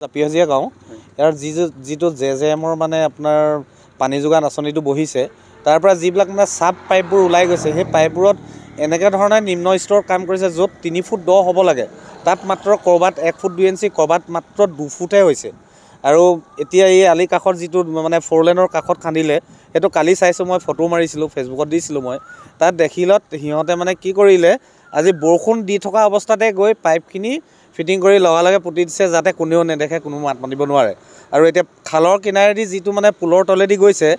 জাপিহজীয়া গাঁও ইয়াৰ যিটো জেজেএমৰ মানে আপোনাৰ পানী যোগান আঁচনিটো বহিছে তাৰ পৰা যিবিলাক মানে চাব পাইপবোৰ ওলাই গৈছে সেই পাইপবোৰত এনেকৈ ধৰণে নিম্ন স্তৰৰ কাম কৰিছে য'ত 3 ফুট দ হ'ব লাগে তাত মাত্ৰ ক'ৰবাত 1 ফুট 2 ইঞ্চি ক'ৰবাত মাত্ৰ 2 ফুটহে হৈছে আৰু এতিয়া এই আলি কাষত যিটো মানে 4 লেনৰ কাষত খান্দিলে সেইটো কালি চাইছোঁ মই ফটো মাৰিছিলোঁ ফেচবুকত দিছিলোঁ মই তাত দেখিলত সিহঁতে মানে কি কৰিলে আজি বৰষুণ দি থকা অৱস্থাতে গৈ পাইপখিনি ফিটিং কৰি লগালগে পুতি দিছে যাতে কোনেও নেদেখে কোনো মাত মাতিব নোৱাৰে আৰু এতিয়া খালৰ কিনাৰেদি যিটো মানে পুলৰ তলেদি গৈছে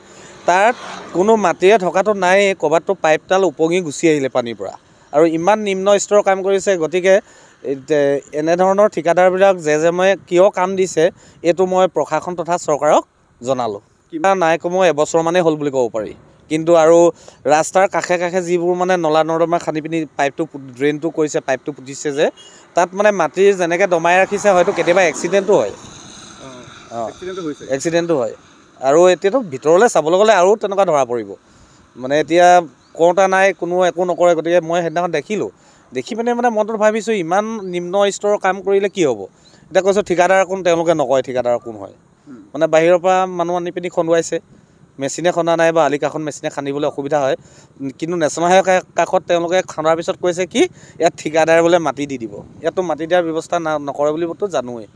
তাত কোনো মাটিয়ে থকাটো নাই ক'ৰবাততো পাইপডাল উপঙি গুচি আহিলে পানীৰ পৰা আৰু ইমান নিম্ন স্তৰৰ কাম কৰিছে গতিকে এনেধৰণৰ ঠিকাদাৰবিলাক জেজেএমে কিয় কাম দিছে এইটো মই প্ৰশাসন তথা চৰকাৰক জনালোঁ কিবা নাই কমেও এবছৰমানেই হ'ল বুলি ক'ব পাৰি কিন্তু আৰু ৰাস্তাৰ কাষে কাষে যিবোৰ মানে নলা নৰ্দমা খান্দি পিনি পাইপটো ড্ৰেইনটো কৰিছে পাইপটো পুতিছে যে তাত মানে মাটিৰ যেনেকৈ দমাই ৰাখিছে হয়তো কেতিয়াবা এক্সিডেণ্টো হয় এক্সিডেণ্টো হয় আৰু এতিয়াতো ভিতৰলৈ চাবলৈ গ'লে আৰু তেনেকুৱা ধৰা পৰিব মানে এতিয়া কওঁতা নাই কোনো একো নকৰে গতিকে মই সেইদিনাখন দেখি পিনে মানে মনটোত ভাবিছোঁ ইমান নিম্ন স্তৰৰ কাম কৰিলে কি হ'ব এতিয়া কৈছোঁ ঠিকাদাৰ কোন তেওঁলোকে নকয় ঠিকাদাৰ কোন হয় মানে বাহিৰৰ পৰা মানুহ আনি পিনি খন্দুৱাইছে মেচিনে খন্দা নাই বা আলি কাষত মেচিনে খান্দিবলৈ অসুবিধা হয় কিন্তু নেশ্যনেল হাইৱে কাষত তেওঁলোকে খন্দাৰ পিছত কৈছে কি ইয়াত ঠিকাদাৰ বোলে মাটি দি দিব ইয়াততো মাটি দিয়াৰ ব্যৱস্থা নকৰে বুলিতো জানোৱেই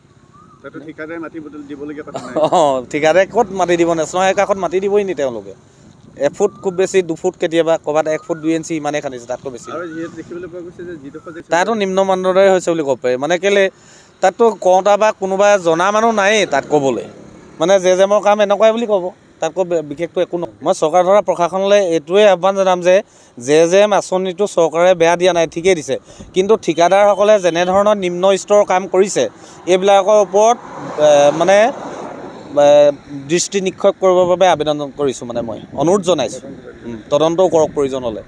ঠিকাদাৰে ক'ত মাটি দিব নেশ্যনেল হাইৱে কাষত মাটি দিবই নি তেওঁলোকে 1 ফুট খুব বেছি 2 ফুট কেতিয়াবা ক'ৰবাত 1 ফুট 2 ইঞ্চি ইমানেই খান্দিছে তাতকৈ বেছি তাতো নিম্ন মানদণ্ডৰে হৈছে বুলি ক'ব পাৰি মানে কেলৈ তাততো কওঁতা বা কোনোবা জনা মানুহ নায়েই তাত ক'বলৈ মানে জেজেএমৰ কাম এনেকুৱাই বুলি ক'ব তাতকৈ বিশেষটো একো নহয় মই চৰকাৰ ধৰা প্ৰশাসনলৈ এইটোৱে আহ্বান জনাম যে জেজেএম আঁচনিটো চৰকাৰে বেয়া দিয়া নাই ঠিকেই দিছে কিন্তু ঠিকাদাৰসকলে যেনেধৰণৰ নিম্ন স্তৰৰ কাম কৰিছে এইবিলাকৰ ওপৰত মানে দৃষ্টি নিক্ষেপ কৰিবৰ বাবে আবেদন কৰিছোঁ মানে মই অনুৰোধ জনাইছোঁ তদন্তও কৰক প্ৰয়োজন হ'লে